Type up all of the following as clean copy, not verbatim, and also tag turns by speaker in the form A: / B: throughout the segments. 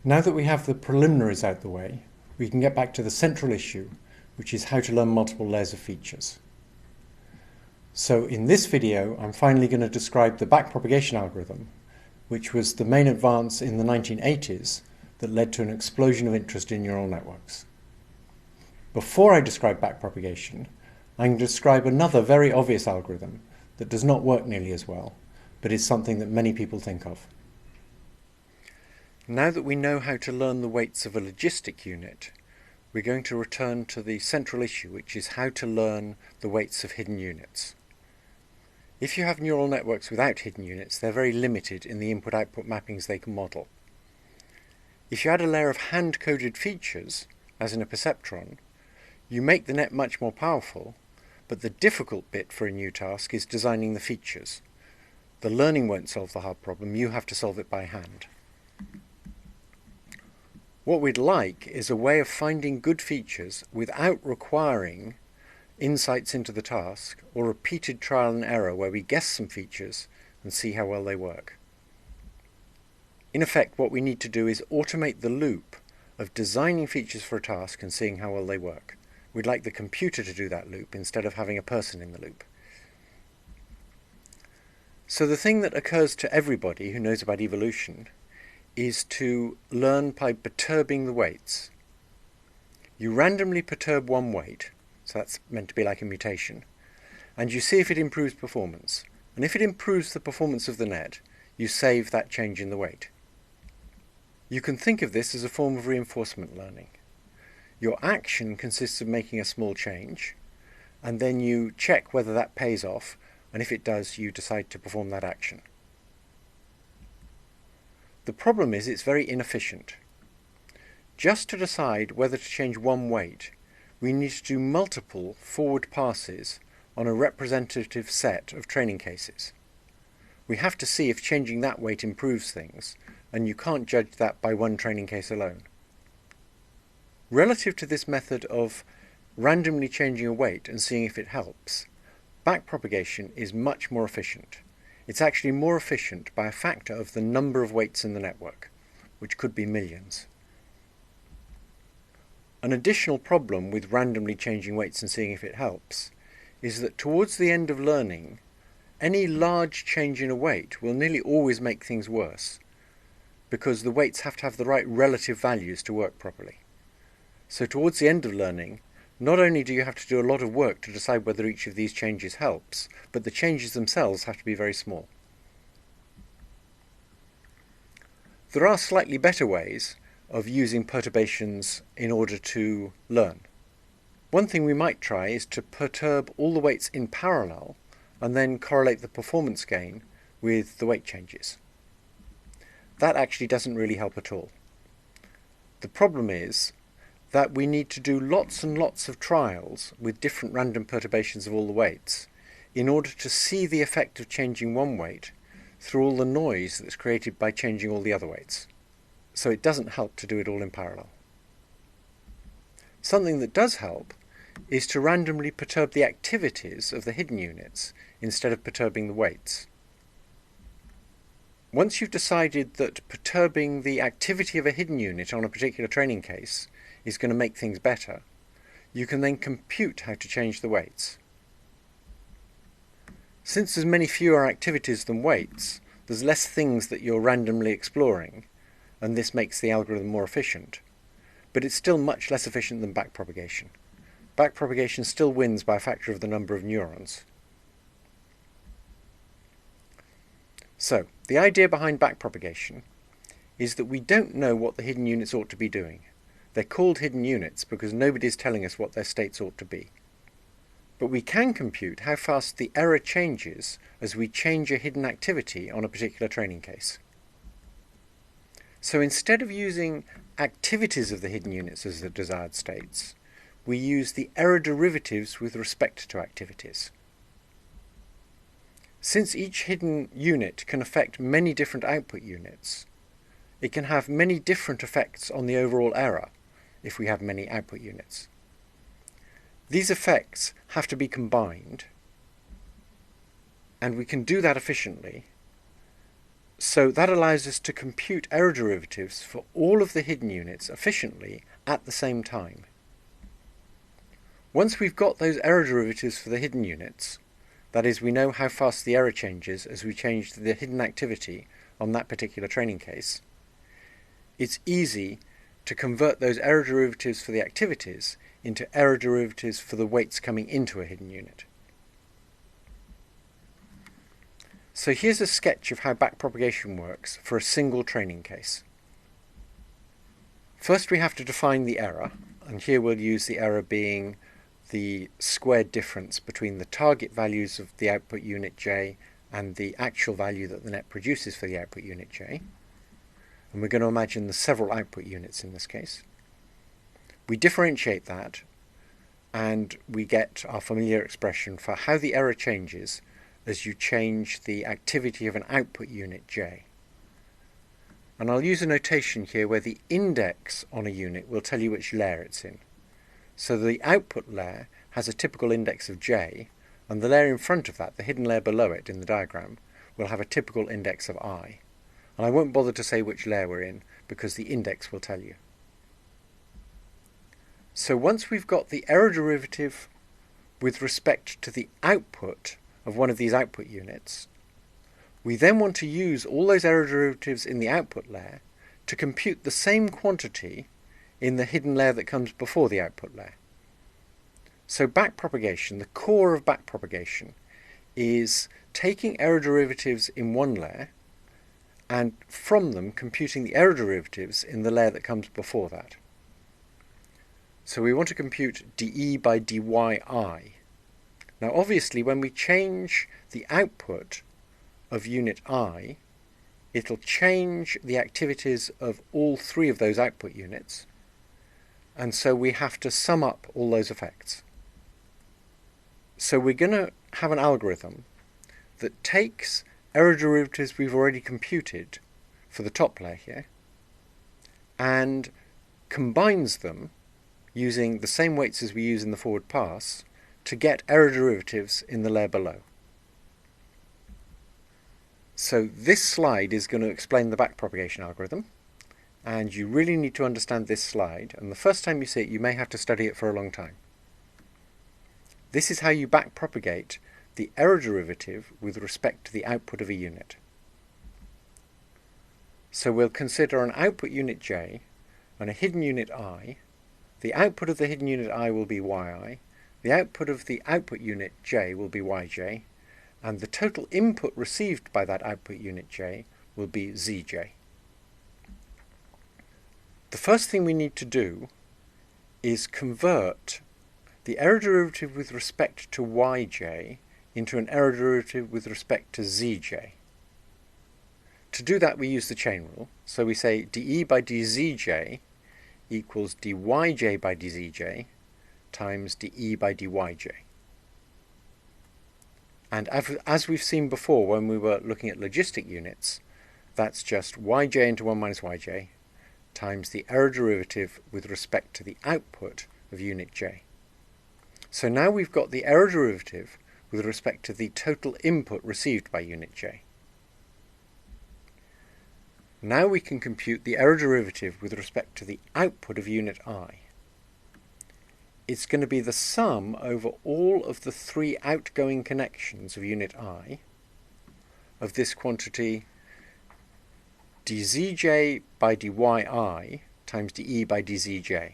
A: Now that we have the preliminaries out the way, we can get back to the central issue, which is how to learn multiple layers of features. So in this video, I'm finally going to describe the backpropagation algorithm, which was the main advance in the 1980s that led to an explosion of interest in neural networks. Before I describe backpropagation, I'm going to describe another very obvious algorithm that does not work nearly as well, but is something that many people think of. Now that we know how to learn the weights of a logistic unit, we're going to return to the central issue, which is how to learn the weights of hidden units. If you have neural networks without hidden units, they're very limited in the input-output mappings they can model. If you add a layer of hand-coded features, as in a perceptron, you make the net much more powerful, but the difficult bit for a new task is designing the features. The learning won't solve the hard problem, you have to solve it by hand. What we'd like is a way of finding good features without requiring insights into the task or repeated trial and error where we guess some features and see how well they work. In effect, what we need to do is automate the loop of designing features for a task and seeing how well they work. We'd like the computer to do that loop instead of having a person in the loop. So the thing that occurs to everybody who knows about evolution is to learn by perturbing the weights. You randomly perturb one weight, so that's meant to be like a mutation, and you see if it improves performance. And if it improves the performance of the net, you save that change in the weight. You can think of this as a form of reinforcement learning. Your action consists of making a small change, and then you check whether that pays off, and if it does, you decide to perform that action. The problem is it's very inefficient. Just to decide whether to change one weight, we need to do multiple forward passes on a representative set of training cases. We have to see if changing that weight improves things, and you can't judge that by one training case alone. Relative to this method of randomly changing a weight and seeing if it helps, backpropagation is much more efficient. It's actually more efficient by a factor of the number of weights in the network, which could be millions. An additional problem with randomly changing weights and seeing if it helps is that towards the end of learning, any large change in a weight will nearly always make things worse, because the weights have to have the right relative values to work properly. So towards the end of learning, not only do you have to do a lot of work to decide whether each of these changes helps, but the changes themselves have to be very small. There are slightly better ways of using perturbations in order to learn. One thing we might try is to perturb all the weights in parallel and then correlate the performance gain with the weight changes. That actually doesn't really help at all. The problem is that we need to do lots and lots of trials with different random perturbations of all the weights in order to see the effect of changing one weight through all the noise that's created by changing all the other weights. So it doesn't help to do it all in parallel. Something that does help is to randomly perturb the activities of the hidden units instead of perturbing the weights. Once you've decided that perturbing the activity of a hidden unit on a particular training case is going to make things better, you can then compute how to change the weights. Since there's many fewer activities than weights, there's less things that you're randomly exploring, and this makes the algorithm more efficient. But it's still much less efficient than backpropagation. Backpropagation still wins by a factor of the number of neurons. So, the idea behind backpropagation is that we don't know what the hidden units ought to be doing. They're called hidden units because nobody's telling us what their states ought to be. But we can compute how fast the error changes as we change a hidden activity on a particular training case. So instead of using activities of the hidden units as the desired states, we use the error derivatives with respect to activities. Since each hidden unit can affect many different output units, it can have many different effects on the overall error if we have many output units. These effects have to be combined, and we can do that efficiently So that allows us to compute error derivatives for all of the hidden units efficiently at the same time. Once we've got those error derivatives for the hidden units, that is, we know how fast the error changes as we change the hidden activity on that particular training case, it's easy to convert those error derivatives for the activities into error derivatives for the weights coming into a hidden unit. So here's a sketch of how backpropagation works for a single training case. First we have to define the error, and here we'll use the error being the squared difference between the target values of the output unit j and the actual value that the net produces for the output unit j. And we're going to imagine the several output units in this case. We differentiate that and we get our familiar expression for how the error changes as you change the activity of an output unit j. And I'll use a notation here where the index on a unit will tell you which layer it's in. So the output layer has a typical index of j, and the layer in front of that, the hidden layer below it in the diagram, will have a typical index of I. And I won't bother to say which layer we're in because the index will tell you. So once we've got the error derivative with respect to the output of one of these output units, we then want to use all those error derivatives in the output layer to compute the same quantity in the hidden layer that comes before the output layer. So backpropagation, the core of backpropagation, is taking error derivatives in one layer and from them computing the error derivatives in the layer that comes before that. So we want to compute dE by dy I. Now obviously when we change the output of unit I, it'll change the activities of all three of those output units, and so we have to sum up all those effects. So we're going to have an algorithm that takes error derivatives we've already computed for the top layer here and combines them using the same weights as we use in the forward pass to get error derivatives in the layer below. So this slide is going to explain the backpropagation algorithm, and you really need to understand this slide, and the first time you see it you may have to study it for a long time. This is how you backpropagate the error derivative with respect to the output of a unit. So we'll consider an output unit j and a hidden unit I. The output of the hidden unit I will be yi, the output of the output unit j will be yj, and the total input received by that output unit j will be zj. The first thing we need to do is convert the error derivative with respect to yj into an error derivative with respect to zj. To do that we use the chain rule, so we say dE by dzj equals dyj by dzj times dE by dyj. And as we've seen before when we were looking at logistic units, that's just yj into 1 minus yj times the error derivative with respect to the output of unit j. So now we've got the error derivative with respect to the total input received by unit j. Now we can compute the error derivative with respect to the output of unit I. It's going to be the sum over all of the three outgoing connections of unit I of this quantity dzj by dyi times dE by dzj.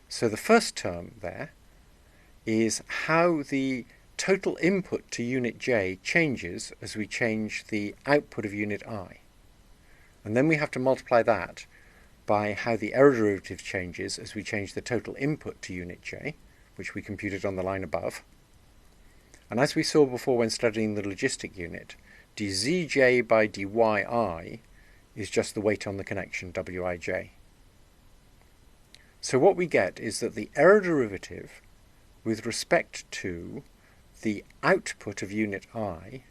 A: So the first term there is how the total input to unit j changes as we change the output of unit I. And then we have to multiply that by how the error derivative changes as we change the total input to unit j, which we computed on the line above. And as we saw before when studying the logistic unit, dzj by dyi is just the weight on the connection, wij. So what we get is that the error derivative with respect to the output of unit I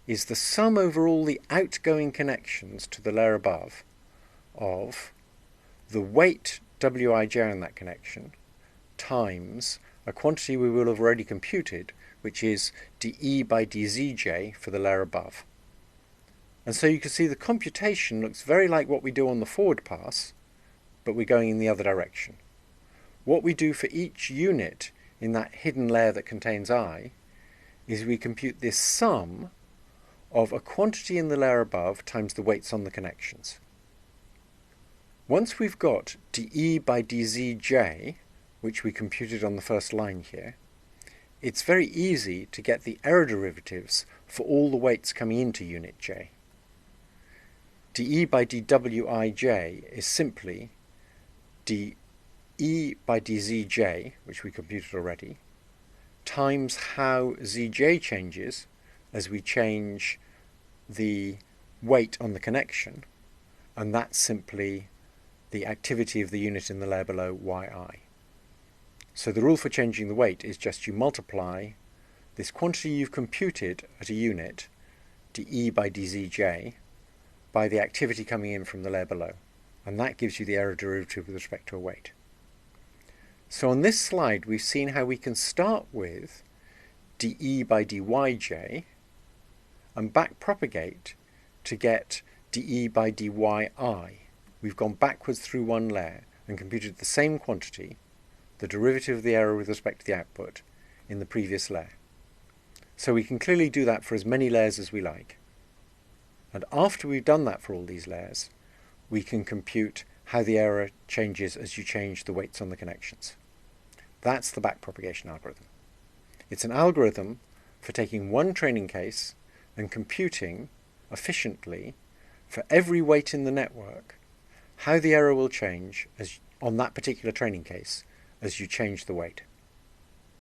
A: is the sum over all the outgoing connections to the layer above of the weight wij on that connection times a quantity we will have already computed, which is dE by dzj for the layer above. And so you can see the computation looks very like what we do on the forward pass, but we're going in the other direction. What we do for each unit in that hidden layer that contains I is we compute this sum of a quantity in the layer above times the weights on the connections. Once we've got dE by dzj, which we computed on the first line here, it's very easy to get the error derivatives for all the weights coming into unit j. dE by dwij is simply dE by dzj, which we computed already, times how zj changes as we change the weight on the connection, and that's simply the activity of the unit in the layer below, yi. So the rule for changing the weight is just you multiply this quantity you've computed at a unit, dE by dzj, by the activity coming in from the layer below, and that gives you the error derivative with respect to a weight. So on this slide we've seen how we can start with dE by dyj and backpropagate to get dE by dyi. We've gone backwards through one layer and computed the same quantity, the derivative of the error with respect to the output, in the previous layer. So we can clearly do that for as many layers as we like. And after we've done that for all these layers, we can compute how the error changes as you change the weights on the connections. That's the backpropagation algorithm. It's an algorithm for taking one training case and computing efficiently for every weight in the network how the error will change on that particular training case as you change the weight.